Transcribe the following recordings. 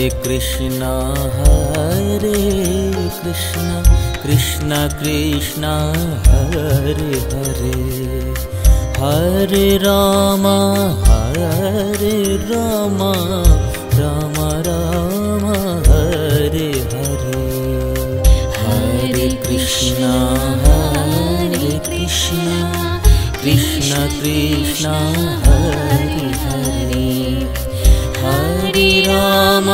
Krishna Krishna Krishna Hare Hare, Hare Ram Ram Ram Hare Hare, Hare Krishna Krishna Krishna Hare Hare, Hare Ram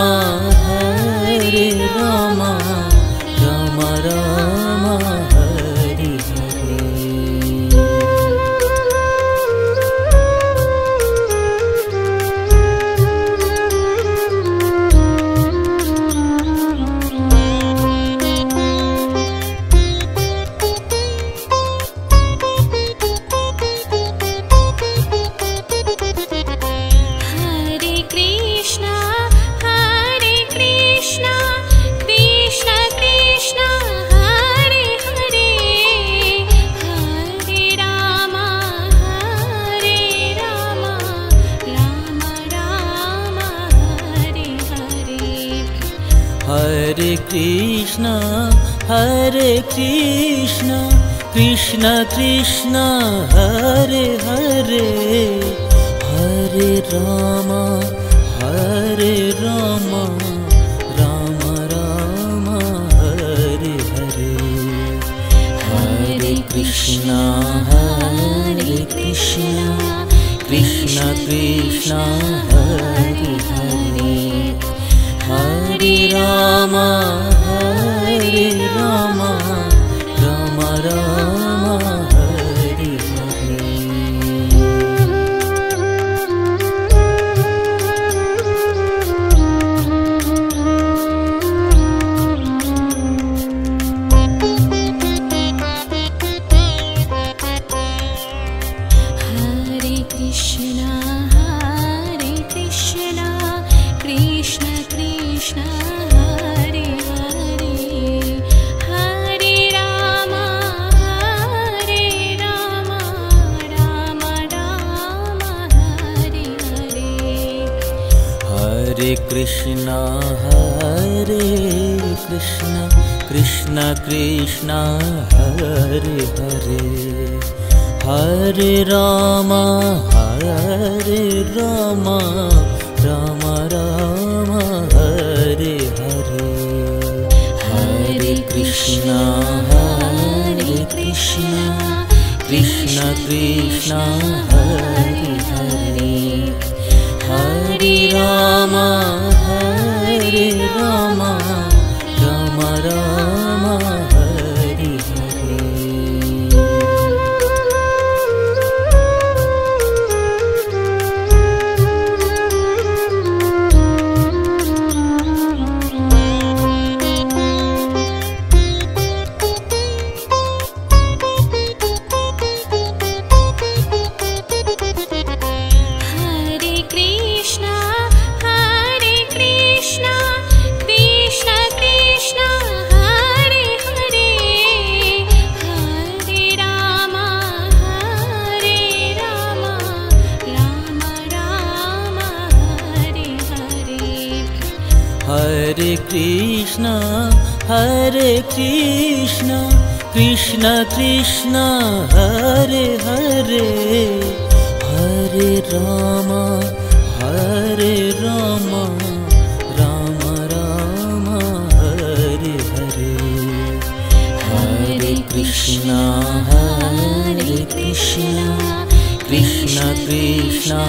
Ram Ram Hare Hare. Hare Krishna Krishna Krishna Hare Hare, Hare Ram Ram Ram Hare Hare, Hare Krishna Krishna Krishna Hare Hare, Hare Ram Ram Hare Hare. Hare Krishna Krishna Krishna Hare Hare, Hare Ram Ram Ram Hare Hare, Hare Krishna Krishna Krishna Hare Hare, Hare Ram Ram Hare Hare, Hare Krishna Krishna Krishna Hare Hare, Hare Ram Ram Hare Hare. Hare Krishna Krishna Krishna Hare Hare, Hare Ram Ram Hare Hare, Hare Krishna Krishna Krishna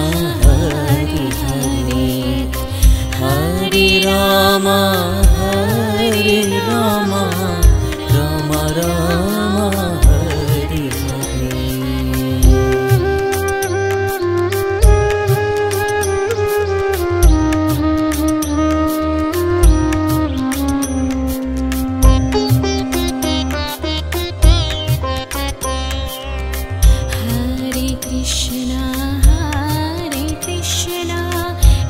Hare Hare, Hare Ram Ram Hare Hare. Hare Krishna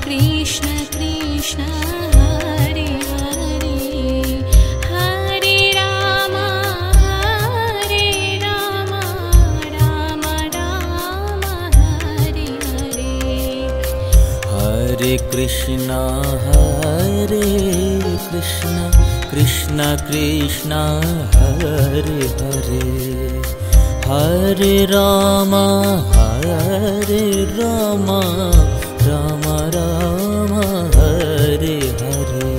Krishna Krishna Hare Hare, Krishna Krishna Krishna Hare Hare Hare Rama Rama Rama Hare Hare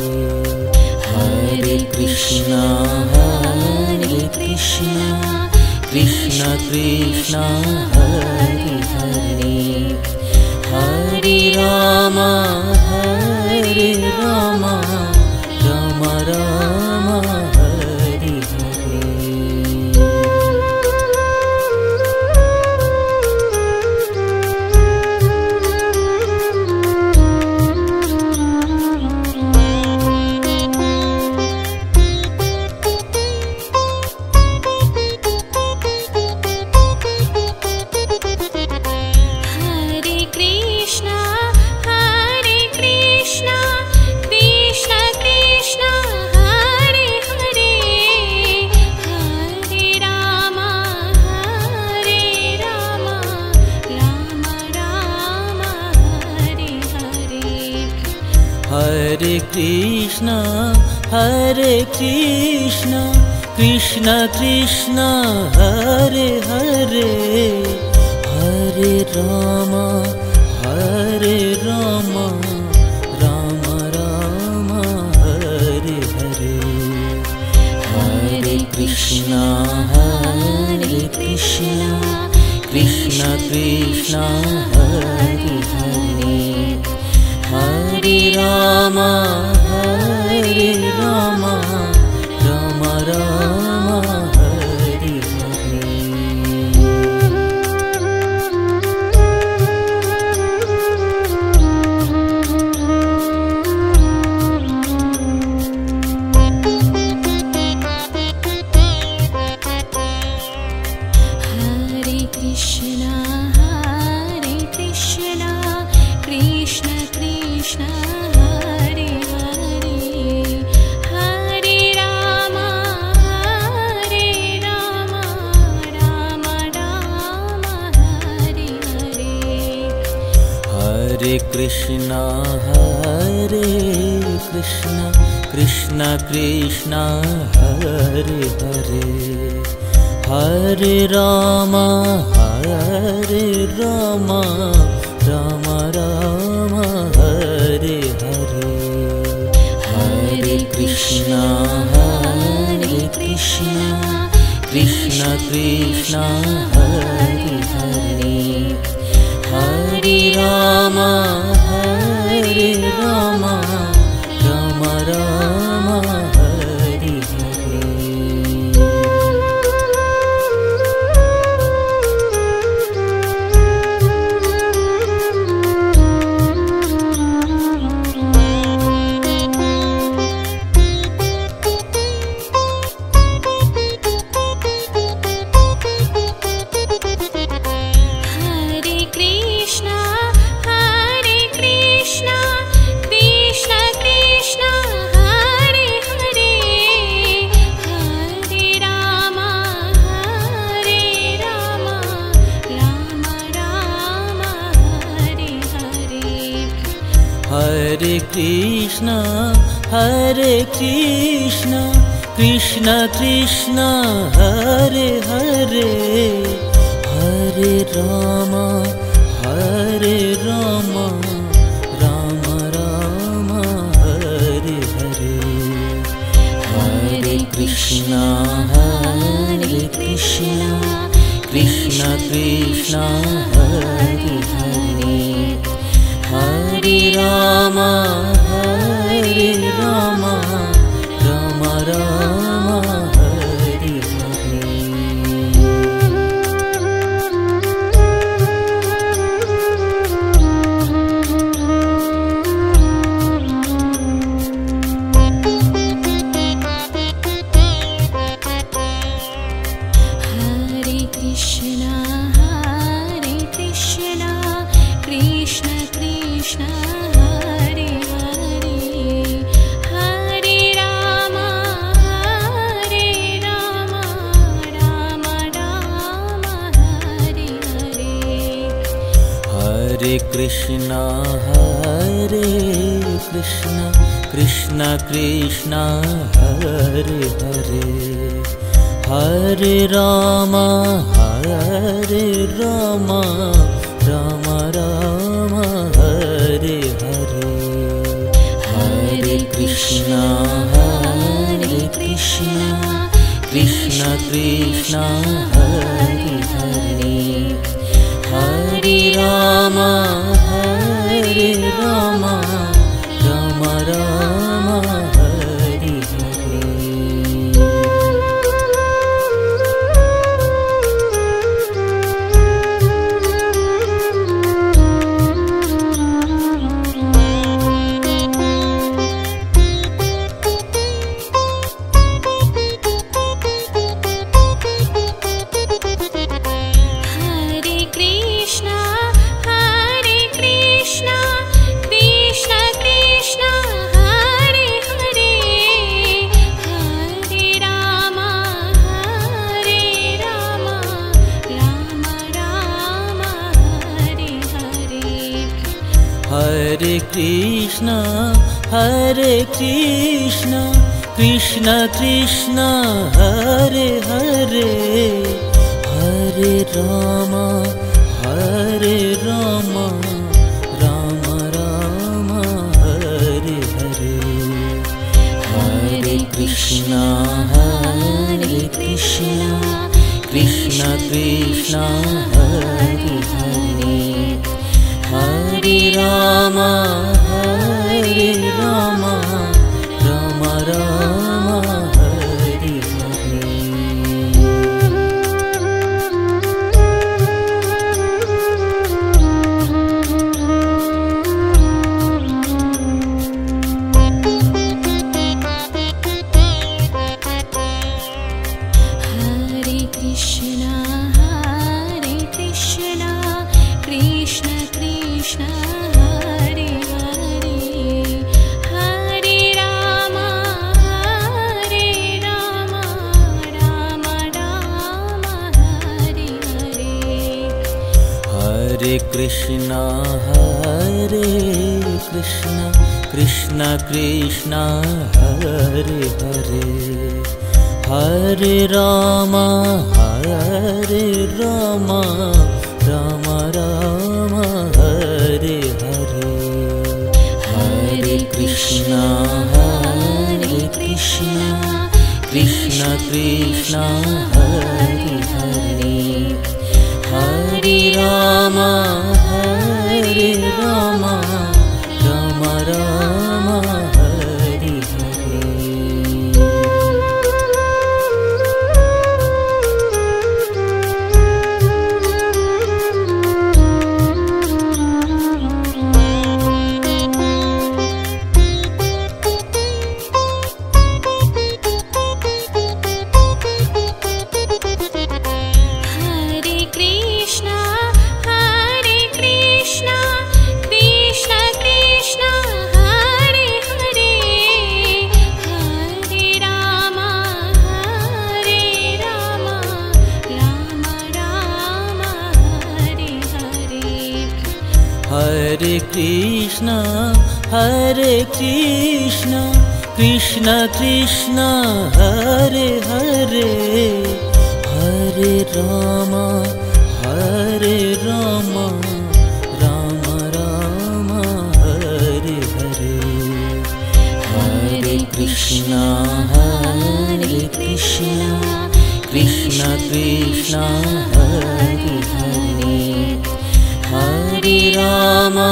Hare Krishna Krishna Krishna Hare Hare Hare Rama Rama Rama Hare Hare Hare Krishna Krishna Krishna Hare Hare Hare Rama Rama Rama Hare Hare Hare Krishna Krishna Krishna Hare Hare Hare Rama Rama Hare Hare Hare Krishna Krishna Krishna Hare Hare Hare Rama Rama Hare Hare Hare Krishna Krishna Krishna Hare Hare Hare Rama Rama Hare Hare Hare Krishna Krishna Krishna Hare Hare Hare Rama Rama Hare Hare Krishna Krishna Krishna Hare Hare Hare Rama Rama Rama Hare Hare Hare Krishna Krishna Krishna Hare Hare Hare Rama Rama Hare Hare Hare Krishna Krishna Krishna Hare Hare Hare Rama Rama Hare Hare Hare Krishna Krishna Krishna Hare Hare Hare Rama Rama Rama Hare Hare Hare Krishna Krishna Krishna Hare Hare Hare Rama Rama Rama Hare Hare Hare Krishna Krishna Krishna Hare Hare Hare Rama Rama Rama Hare Hare Hare Krishna Krishna Krishna Hare Hare Hare Rama Rama Rama Hare Hare Hare Krishna Krishna Krishna Hare Hare Hare Rama Rama Rama Hare Hare Hare Krishna Krishna Krishna Hare Hare Hare Rama Rama Rama Hare Hare Hare Krishna Krishna Krishna Hare Hare Hare Rama Rama Rama Hare Hare Hare Krishna Krishna Krishna Hare Hare Hare Rama Rama Rama Hare Hare Hare Krishna Krishna Krishna Hare Hare Hare Rama Rama Rama Hare Hare Hare Krishna Krishna Krishna Hare Hare Hare Rama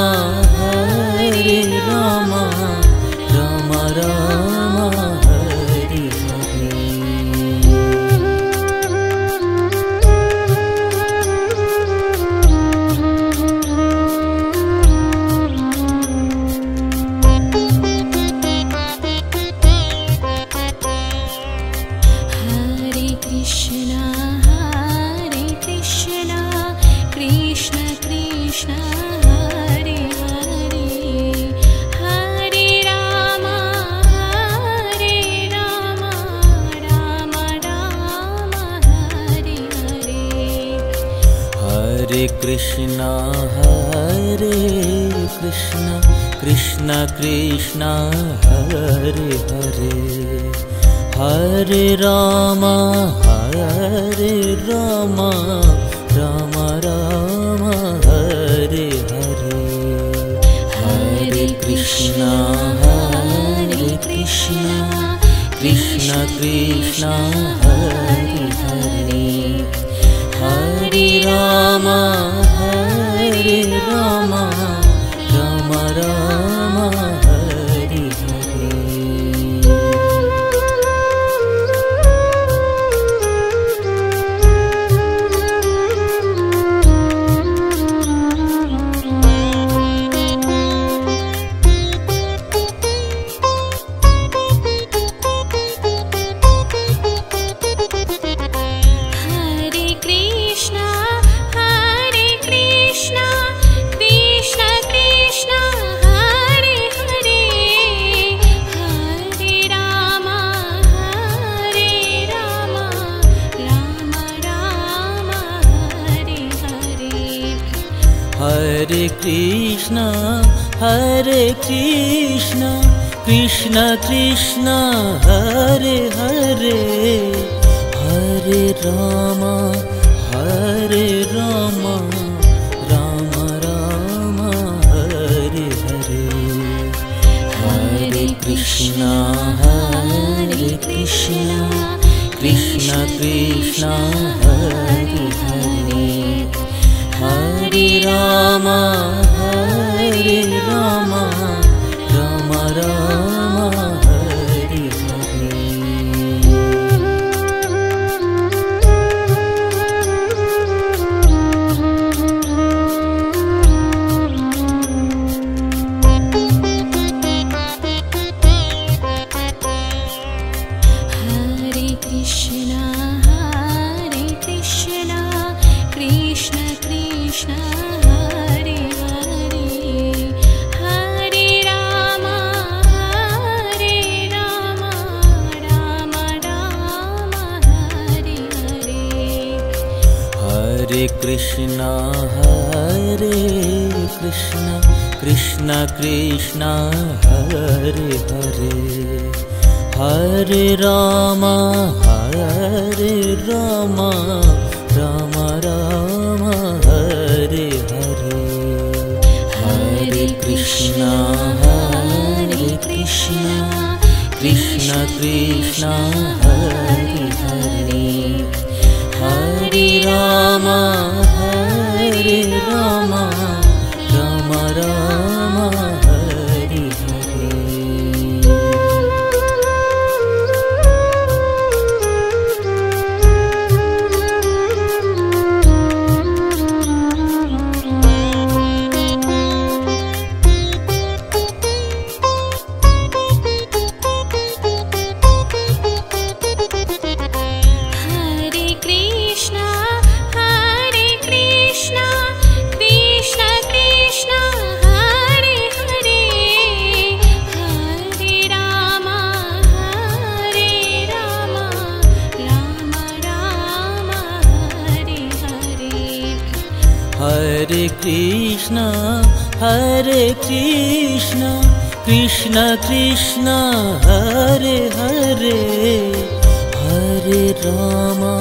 Rama Rama Hare Hare Hare Krishna Krishna Krishna Krishna Hare Hare Hare Rama Rama Rama Hare Hare Hare Krishna Krishna Krishna Hare Hare Hare Rama Rama Rama Hare Hare Hare Krishna Krishna Krishna Hare Hare Hare Rama Rama Rama Hare Hare Hare Krishna Krishna Krishna Hare Hare Hare Rama Rama Rama Hare Hare Hare Krishna Krishna Krishna Hare Hare Hare Rama Rama Rama Hare Hare Hare Krishna Krishna Krishna Hare Hare Hare Rama Rama Rama Hare Hare Hare Krishna Krishna Krishna Hare Hare Hare Rama Rama Rama Hare Hare Hare Krishna Krishna Krishna Hare Hare Hare Rama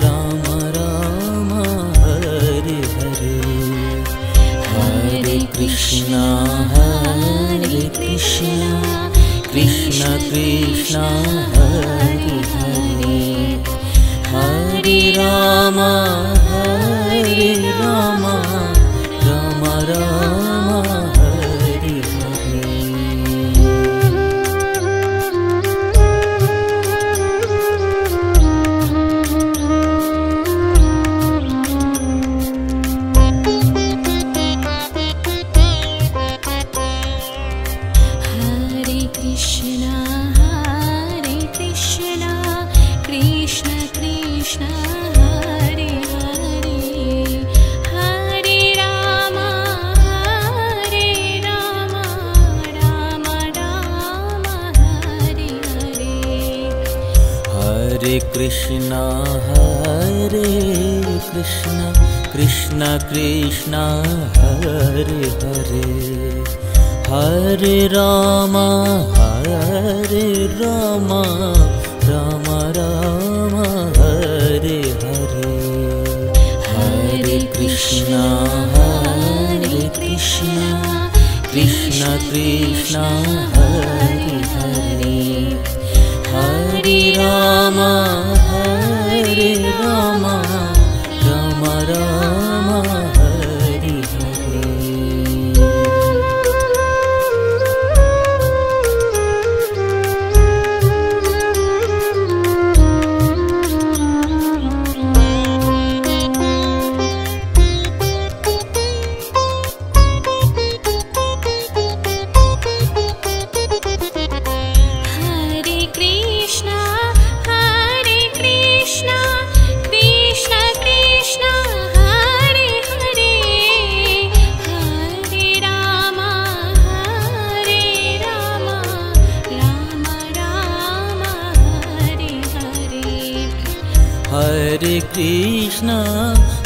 Rama Rama Hare Hare Hare Krishna Krishna Krishna Hare Hare Hare Rama Rama Hare Hare Krishna Krishna Hare Hare Hare Ram Ram Ram Hare Hare Hare Krishna Krishna Krishna Hare Hare Hare Ram Ram Ram Hare Hare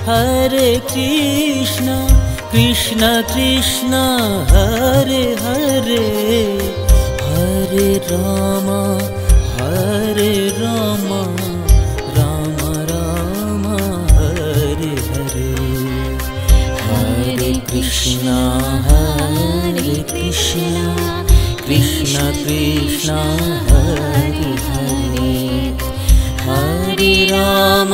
Hare Krishna Krishna Krishna Hare Hare Hare Ram Ram Ram Hare Hare Hare Krishna Krishna Krishna Hare Hare Hare Ram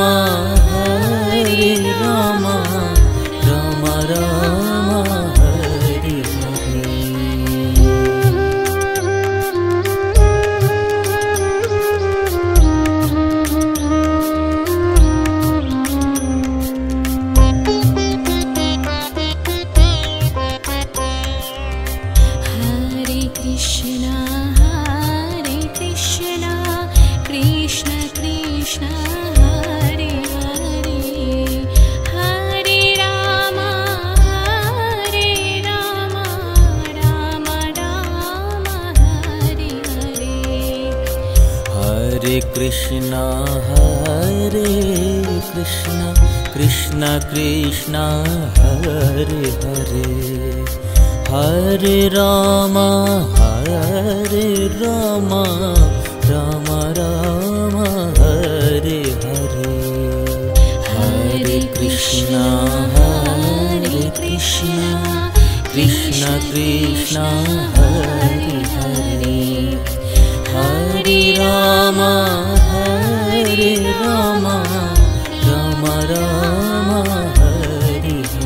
Ram Hare Hare Hare Krishna Krishna Krishna Hare Hare Hare Ram Ram Ram Hare Hare Hare Krishna Krishna Krishna Hare Hare Hare Ram Ram Hare Hare Hare Krishna Krishna Krishna Hare Hare Hare Ram Hare Ram Hare Hare Hare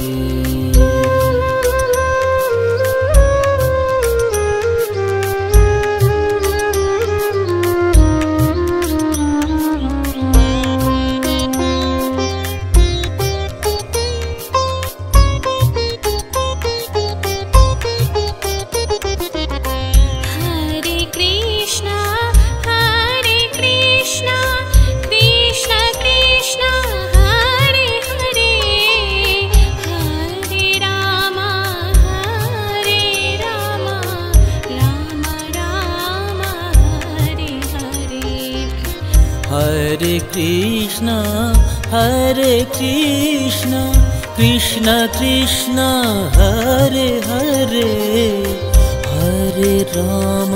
Krishna Krishna Krishna Hare Hare Hare Ram Ram Hare Hare Hare Krishna Krishna Krishna Hare Hare Hare Ram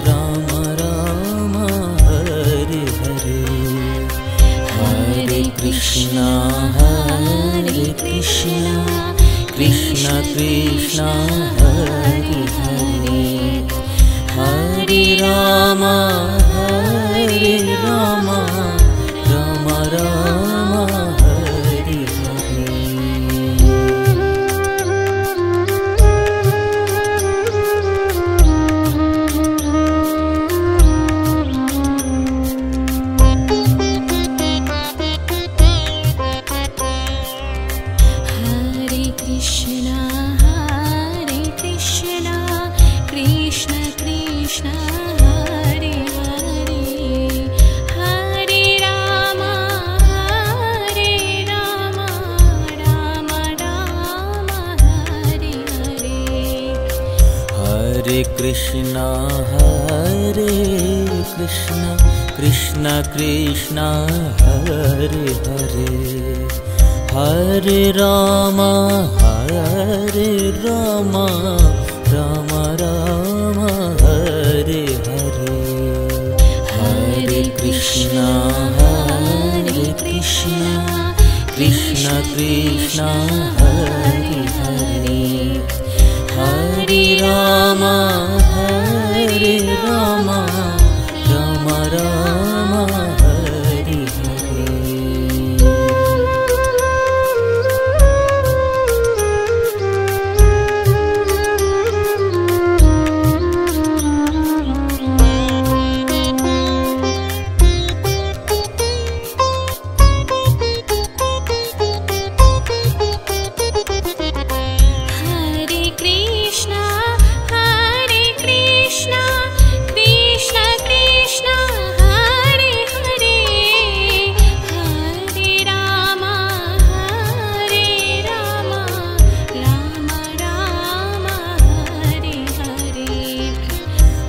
Ram Hare Hare Hare Krishna Krishna Krishna Hare Hare Hare Ram Ram Hare Hare Hare Krishna Krishna Krishna Hare Hare Hare Ram Ram Ram Hare Hare Hare Krishna Krishna Krishna Hare Hare Hare Ram Ram Ram Hare Hare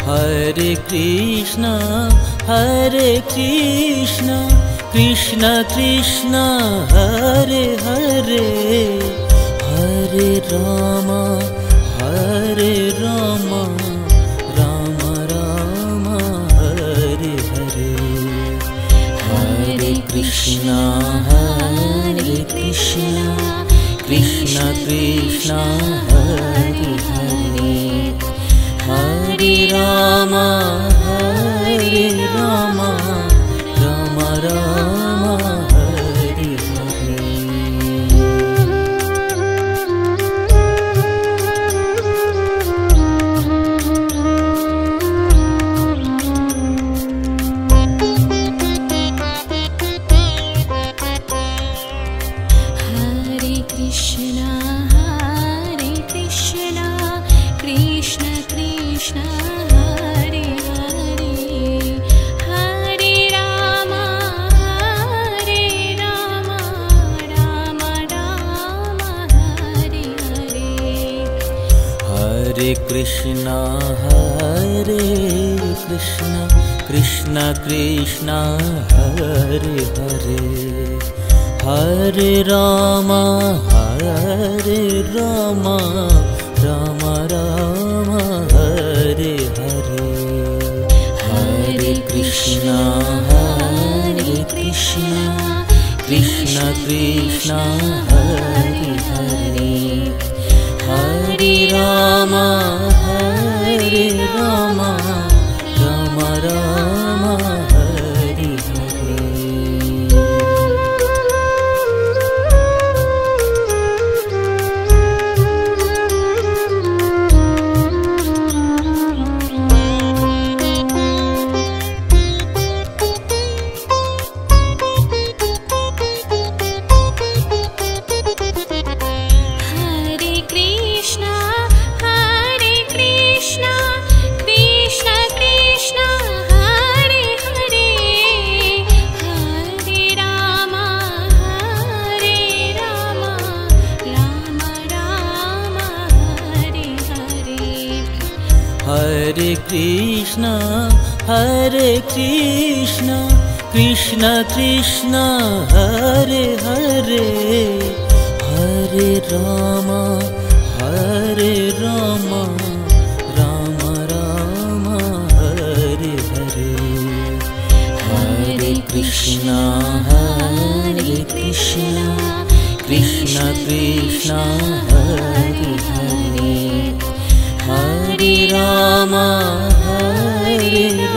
Hare Krishna Krishna Krishna Hare Hare Hare Ram Ram Ram Hare Hare Hare Krishna Krishna Krishna Hare Hare Hare Ram Ram Hare Hare Hare Krishna Krishna Krishna Hare Hare Hare Ram Ram Ram Hare Hare Hare Krishna Krishna Krishna Hare Hare Hare Ram Ram Hare Hare Hare Krishna Krishna Krishna Hare Hare Hare Ram Hare Ram Hare Hare Hare Krishna Krishna Krishna Hare Hare Hare Ram Ram Ram Hare Hare Hare Krishna Krishna Krishna Hare Hare Hare Ram Ram Hare Hare Hare Krishna Krishna Krishna Hare Hare Hare Ram Ram Hare Hare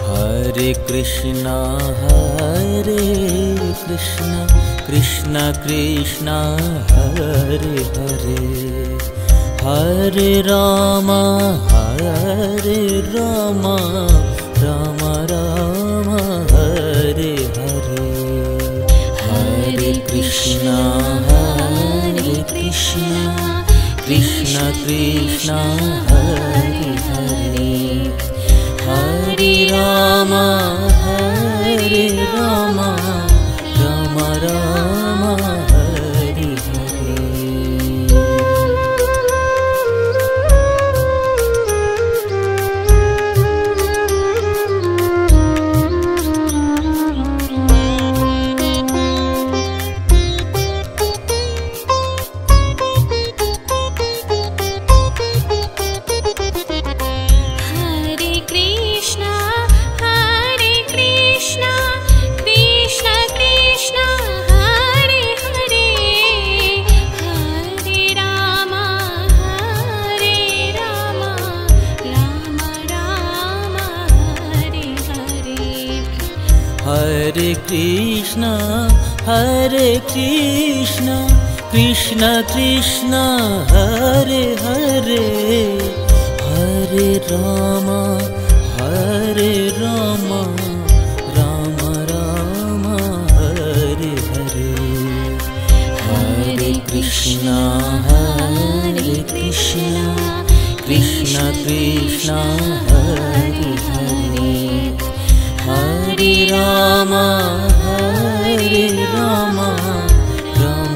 Hare Krishna Hare Krishna Krishna Krishna Hare Hare Hare Rama Rama Rama Hare Hare Hare Krishna Krishna Krishna Hare Hare Hare Rama Rama Rama Hare Hare Hare Krishna Krishna Krishna Hare Hare Hare Rama Rama Rama Hare Hare Hare Krishna Krishna Krishna Hare Hare Hare Rama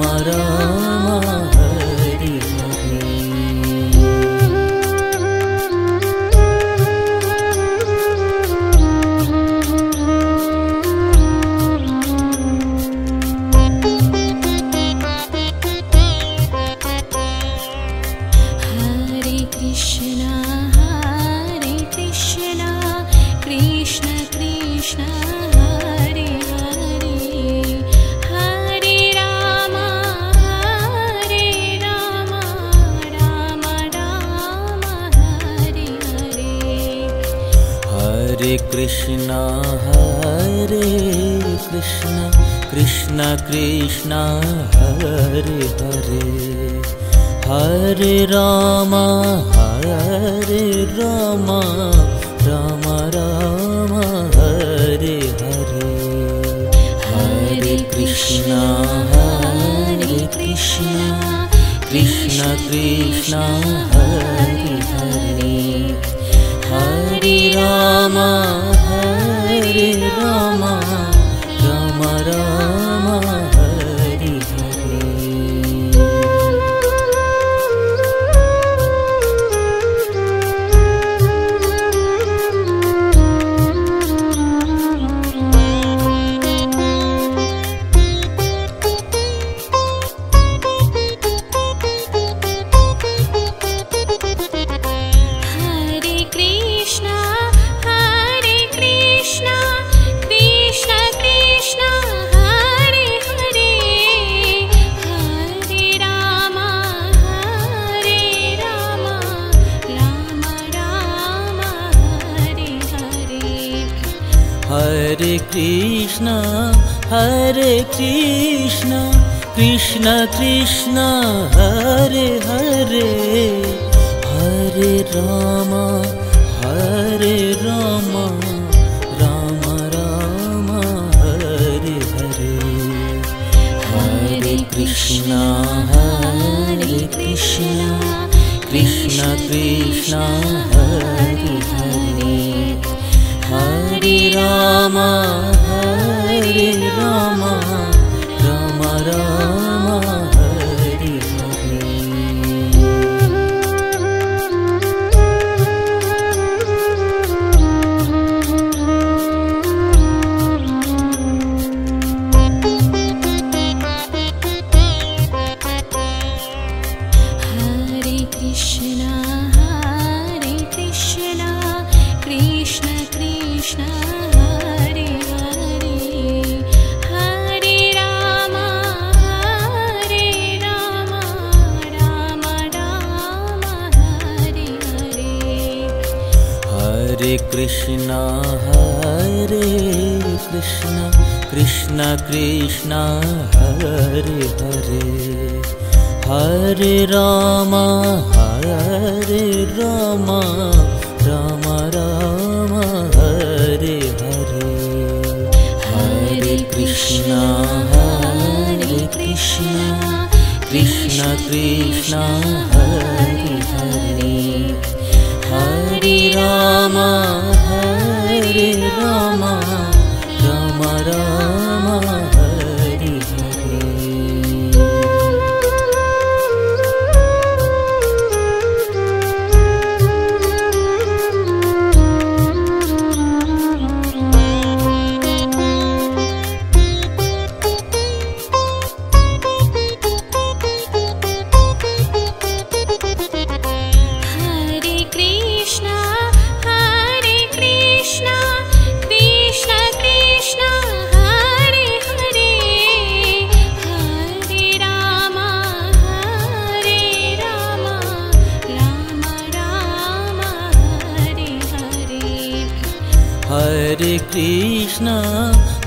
Rama Rama Hare Hare Hare Krishna Krishna Krishna Hare Hare Hare Rama Rama Rama Hare Hare Hare Krishna Krishna Krishna Hare Hare Hare Rama Rama Rama Hare Hare Hare Krishna Krishna Krishna Hare Hare Hare Rama Rama Rama Hare Hare Hare Krishna Krishna Krishna Hare Hare Hare Rama Rama Rama Hare Hare Hare Krishna Krishna Krishna Hare Hare Hare Rama Rama Rama Hare Hare Hare Krishna Krishna Krishna Hare Hare Hare Rama Krishna Krishna Krishna Hare Hare Hare Rama Rama Rama Hare Hare Hare Krishna Krishna Krishna Hare Hare Hare Rama Rama Rama Hare Hare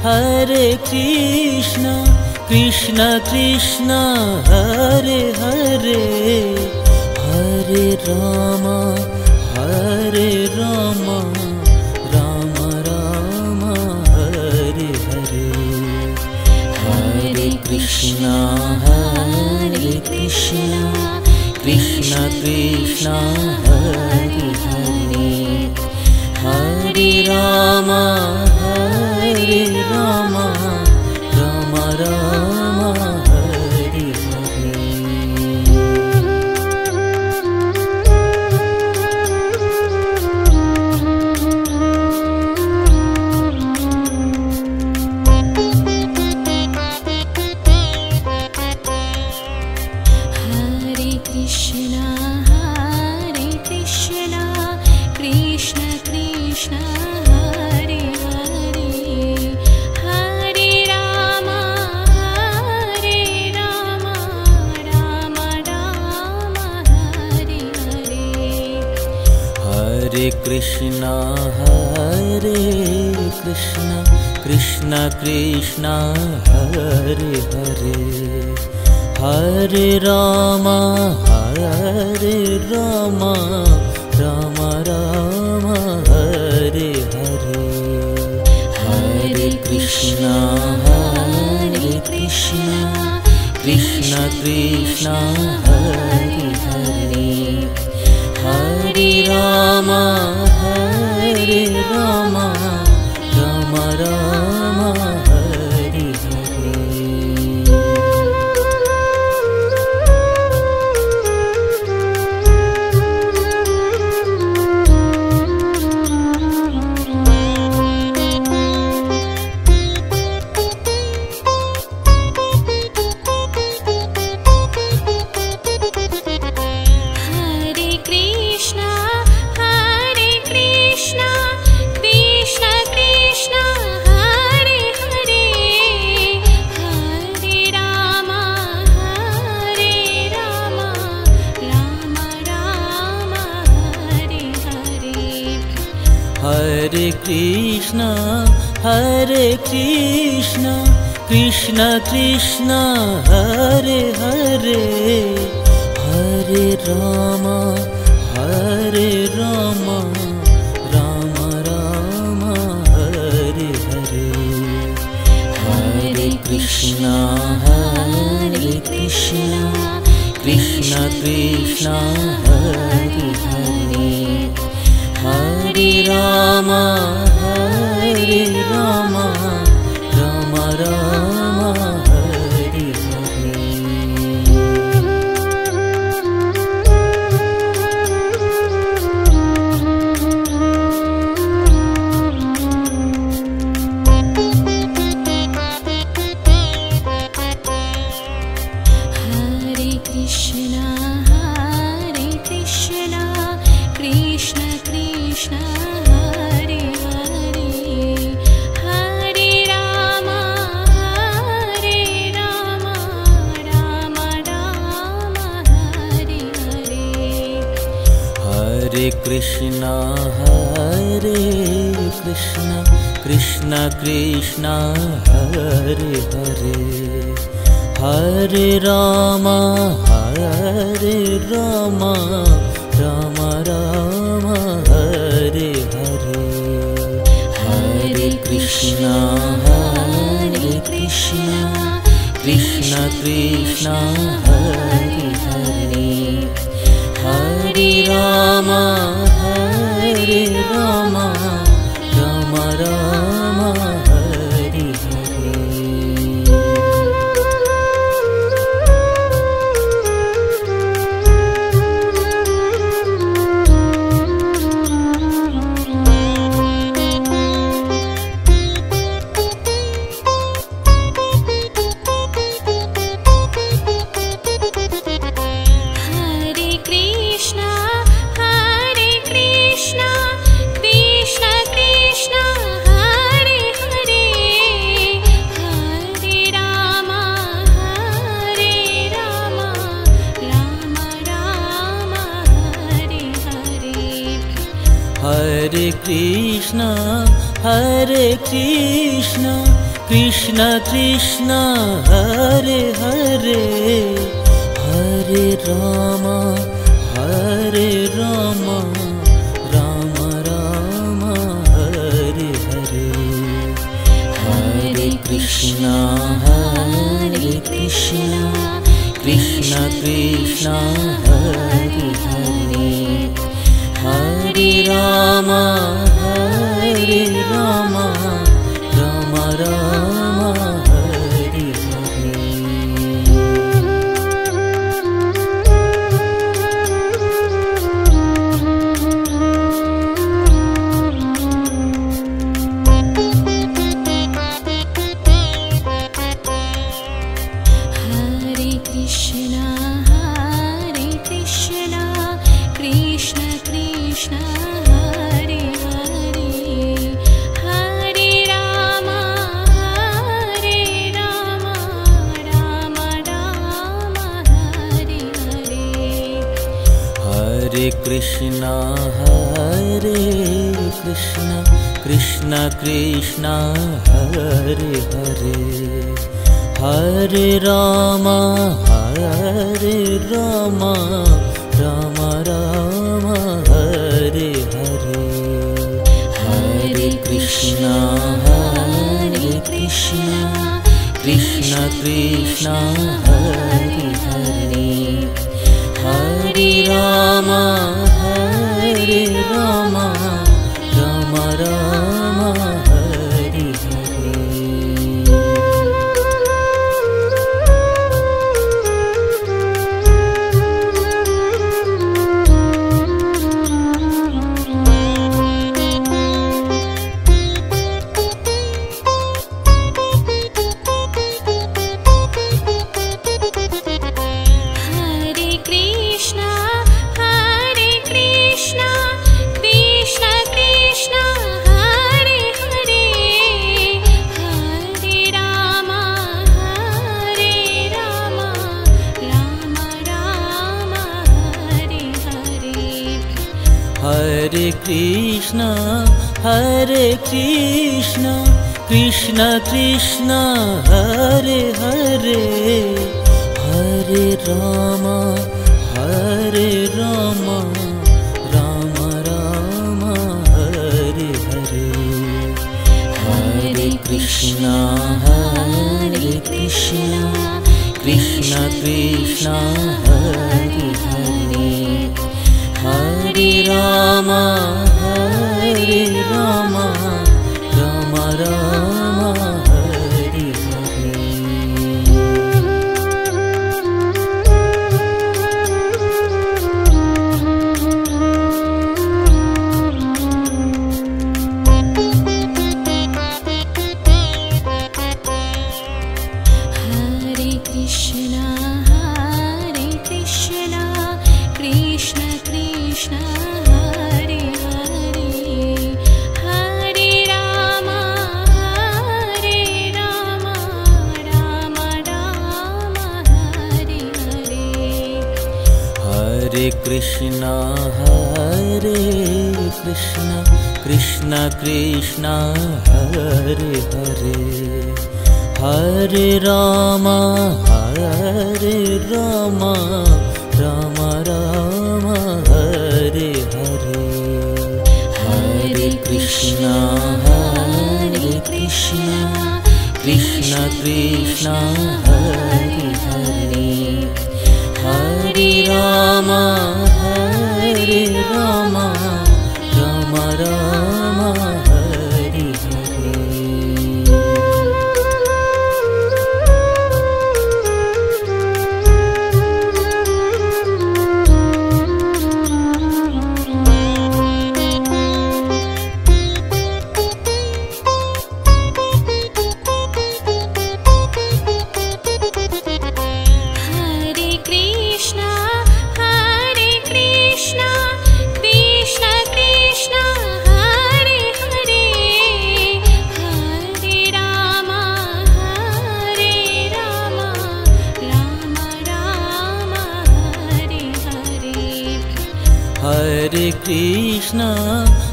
Hare Krishna Krishna Krishna Hare Hare Hare Rama Rama Rama Hare Hare Hare Krishna Krishna Krishna Hare Hare Hare Rama Rama Rama Hare Hare Hare Krishna Krishna Krishna Hare Hare Hare Rama Rama Rama Hare Hare Hare Krishna Krishna Krishna Hare Hare Hare Rama Rama Rama Hare Hare Hare Krishna Krishna Krishna Hare Hare Hare Rama Rama Rama Hare Hare Hare Krishna Krishna Krishna Hare Hare Hare Rama Rama Rama Hare Hare Hare Krishna Krishna Krishna Hare Hare Hare Rama Rama Rama Hare Hare Hare Krishna Hare Krishna, Hare Krishna, Krishna Krishna, Hare Hare, Hare Rama, Hare Rama, Rama Rama, Hare Hare, Hare Krishna, Hare Krishna, Krishna Krishna, Hare Hare, Hare Rama, Hare Rama, Rama Rama, Hare Hare. Hare Krishna, Hare Krishna, Krishna Krishna, Hare Hare, Hare Rama, Hare Rama, Rama Rama, Hare Hare, Hare Krishna, Hare Krishna, Krishna Krishna, Hare Hare, Hare Rama, Hare Rama, Rama Rama, Hare Hare. Hare Krishna, Hare Krishna, Krishna Krishna, Hare Hare, Hare Rama, Hare Rama, Rama Rama, Hare Hare, Hare Krishna, Hare Krishna, Krishna Krishna, Hare Hare, Hare Rama, Hare Rama, Rama Rama, Hare Hare, Hare Krishna, Hare Krishna, Krishna Krishna, Hare Hare, Hare Rama, Hare Rama, Rama Rama, Hare Hare. Hare Krishna, Hare Krishna, Krishna Krishna, Hare Hare, Hare Rama, Hare Rama, Rama Rama, Hare Hare, Hare Krishna, Hare Krishna, Krishna Krishna, Hare Hare, Hare Rama, Hare Rama, Rama Rama, Hare Hare, Hare Krishna, Hare Krishna, Krishna Krishna, Hare Hare, Hare Rama, Hare Rama, Rama Rama, Hare Hare. Hare Krishna, Hare Krishna, Krishna Krishna, Hare Hare, Krishna Hare Krishna Krishna Krishna Hare Hare Hare Rama Rama Rama Hare Hare Hare Krishna Krishna Krishna Hare Hare Hare Rama Rama Rama Hare Hare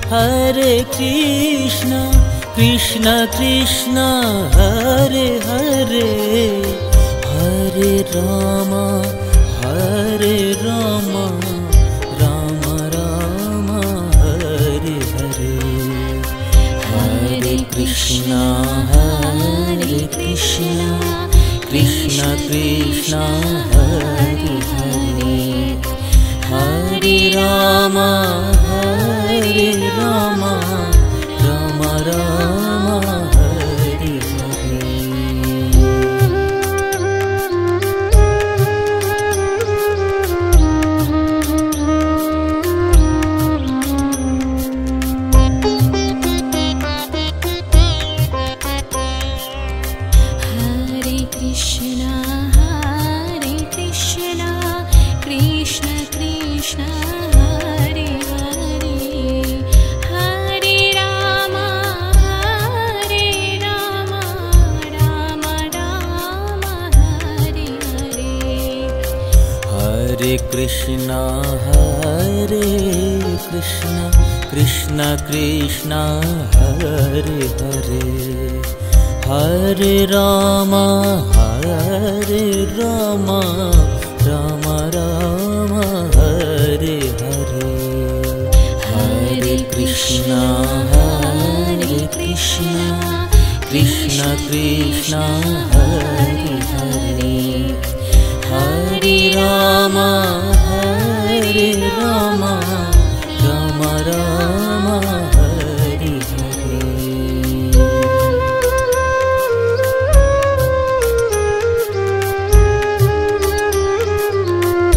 Hare Krishna Krishna Krishna Hare Hare Hare Rama Rama Rama Hare Hare Hare Krishna Krishna Krishna Hare Hare Hare Rama Rama Rama Hare Hare Hare Krishna Krishna Krishna Hare Hare Hare Rama Rama Rama Hare Hare Hare Krishna Krishna Krishna Hare Hare Hare Rama Rama Rama Hare Hare Hare Krishna Krishna Krishna Hare Hare Hare Rama Rama Rama Hare Hare Hare Krishna Krishna Krishna Hare Hare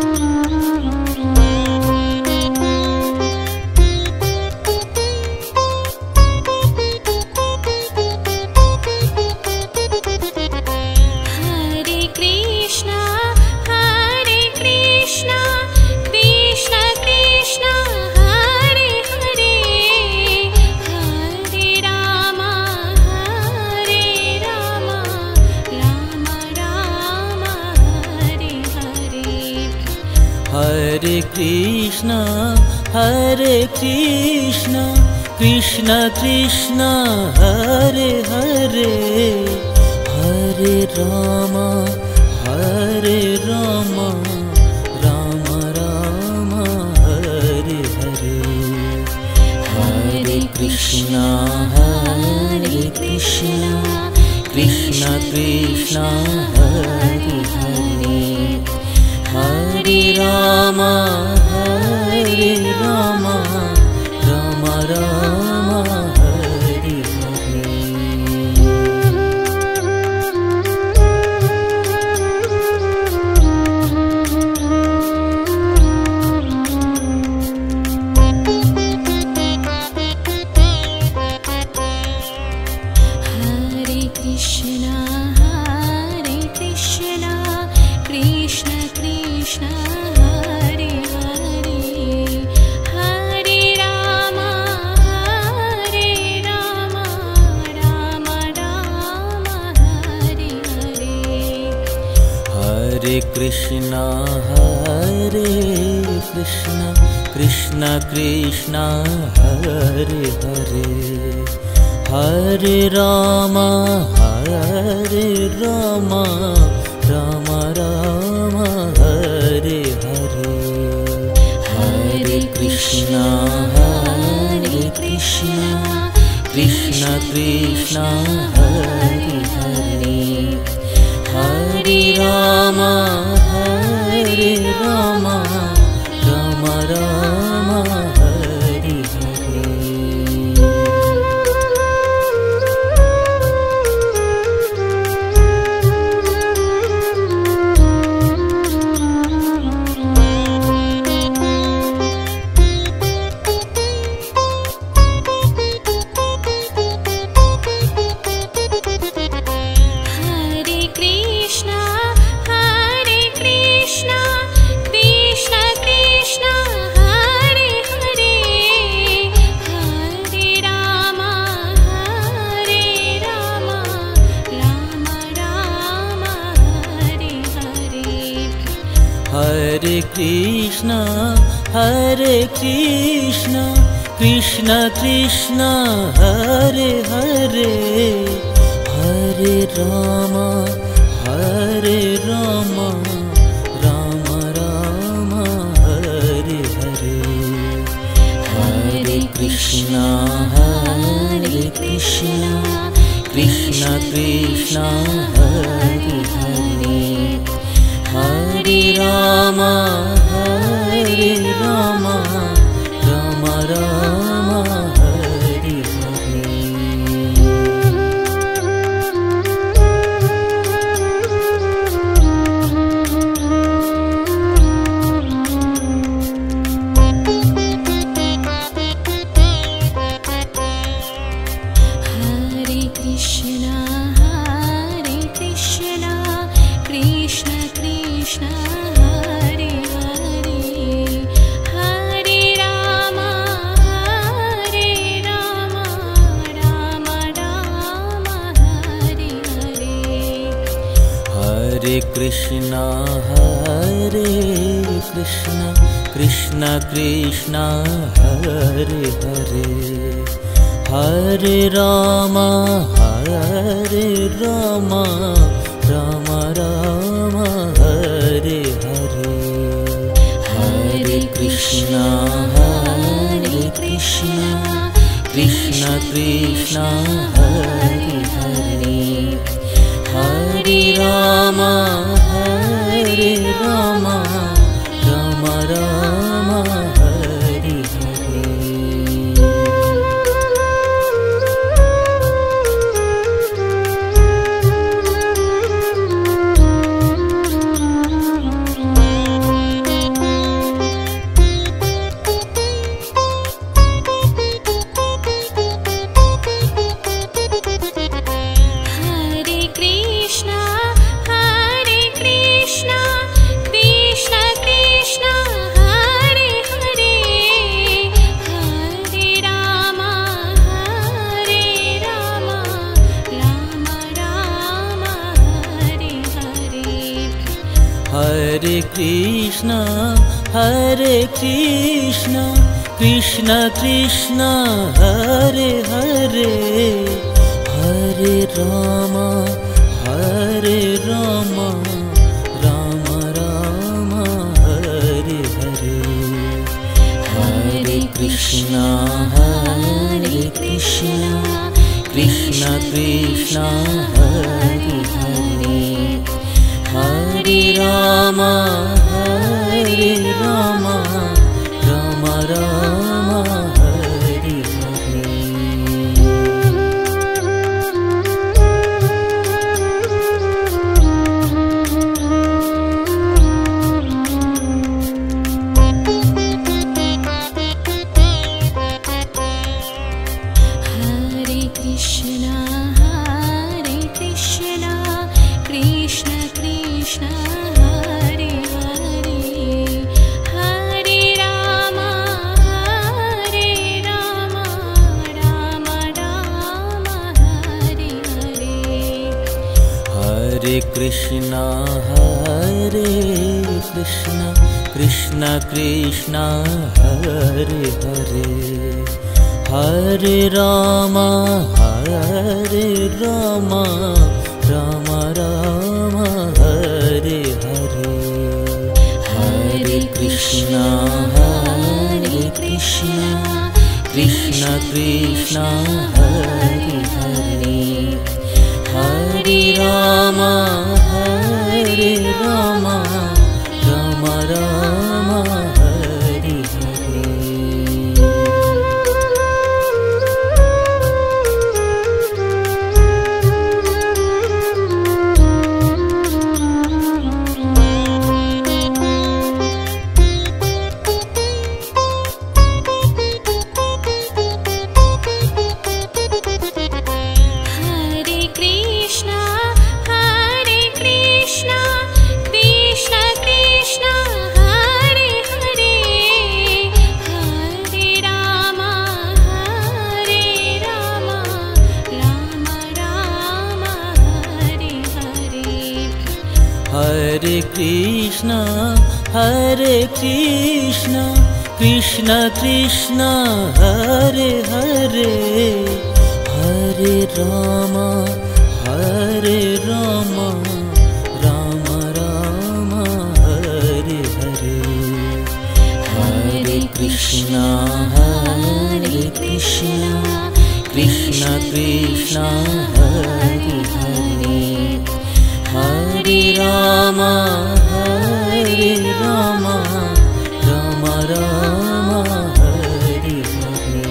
Hare Rama Rama Rama Hare Hare Hare Krishna Krishna Krishna Hare Hare Hare Rama Rama Rama Hare Hare Hare Krishna Krishna Krishna Hare Hare Hare Rama Rama Rama Hare Hare Hare Krishna Krishna Krishna Hare Hare Hare Ram Ram Ram Hare Hare Hare Krishna Krishna Krishna Hare Hare Hare Ram Ram Ram Hare Hare Hare Krishna Krishna Krishna Hare Hare Hare Ram Ram Ram Hare Hare Hare Krishna Krishna Krishna Hare Hare Hare Ram Ram Hare Hare Hare Krishna Krishna Krishna Hare Hare Hare Ram Ram Ram Hare Hare Hare Krishna Krishna Krishna Hare Hare Hare Ram Ram Hare Hare Hare Krishna Krishna Krishna Hare Hare Hare Ram Hare Ram Hare Hare Hare Krishna Krishna Krishna Hare Hare Hare Ram Ram Hare Hare Hare Krishna Krishna Krishna Hare Hare Hare Ram Ram Hare Hare Hare Krishna Krishna Krishna Hare Hare Hare Ram Ram Hare Hare Hare Krishna Krishna Krishna Krishna Hare Hare Hare Rama Rama Rama Hare Hare Hare Krishna Krishna Krishna Hare Hare Hare Rama Rama Rama Hare Hare Hare Krishna Krishna Krishna Hare Hare Hare Rama Rama Rama Hare Hare Hare Krishna Krishna Krishna Hare Hare Hare Rama Rama Rama Hare Hare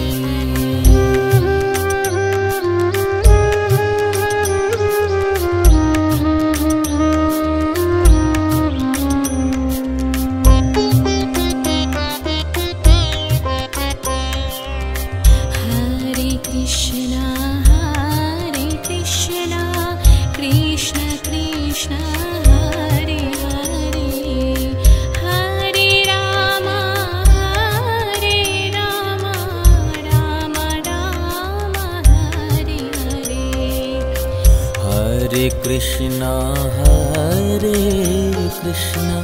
Hare Krishna Krishna Krishna Hare Hare Hare Rama Rama Rama Hare Hare Hare Krishna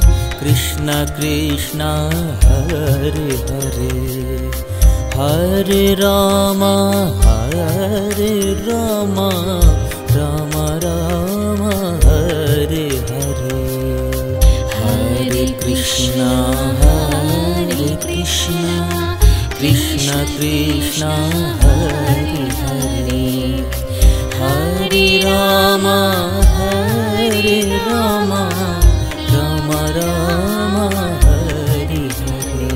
Krishna Krishna Hare Hare Hare Rama Rama Rama Hare Hare Hare Krishna Krishna Krishna Hare Hare Hare Rama Rama Rama Hare Hare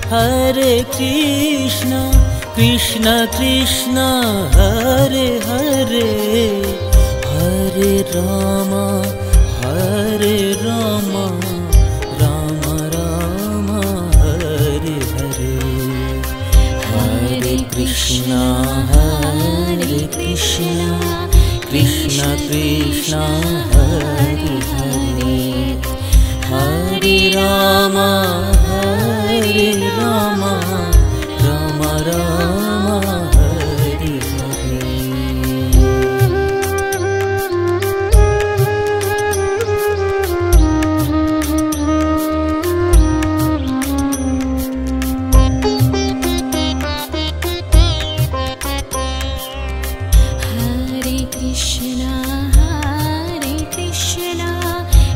Hare Krishna Krishna Krishna Hare Hare Hare Rama Rama Rama Hare Hare Hare Krishna Krishna Krishna Hare Hare Hare Rama Rama Rama Hare Hare Hare Krishna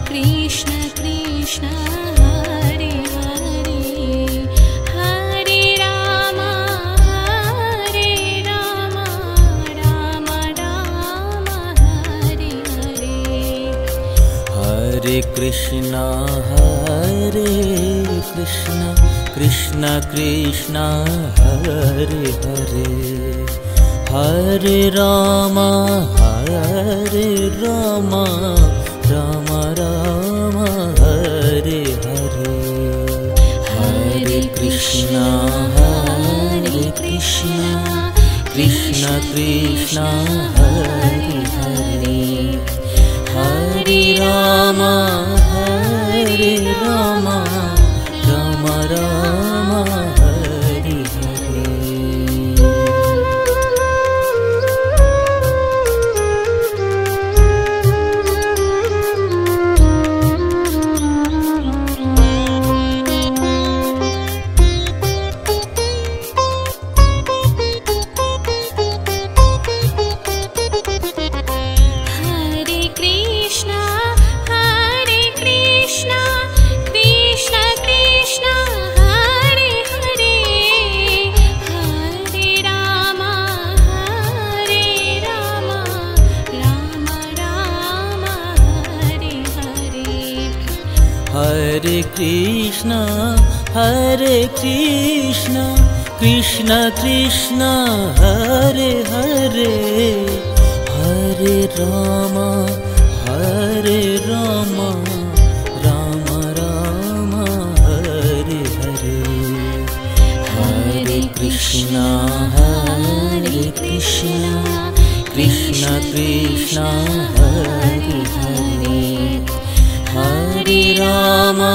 Krishna Krishna Hare Hare Krishna Krishna Krishna Hare Hare Hare Rama Rama Rama Hare Hare Hare Krishna Krishna Krishna Hare Hare Hare Rama Rama Rama Hare Hare Hare Krishna Krishna Krishna Hare Hare Hare Rama Rama Rama Hare Hare Hare Krishna Krishna Krishna Hare Hare Hare Rama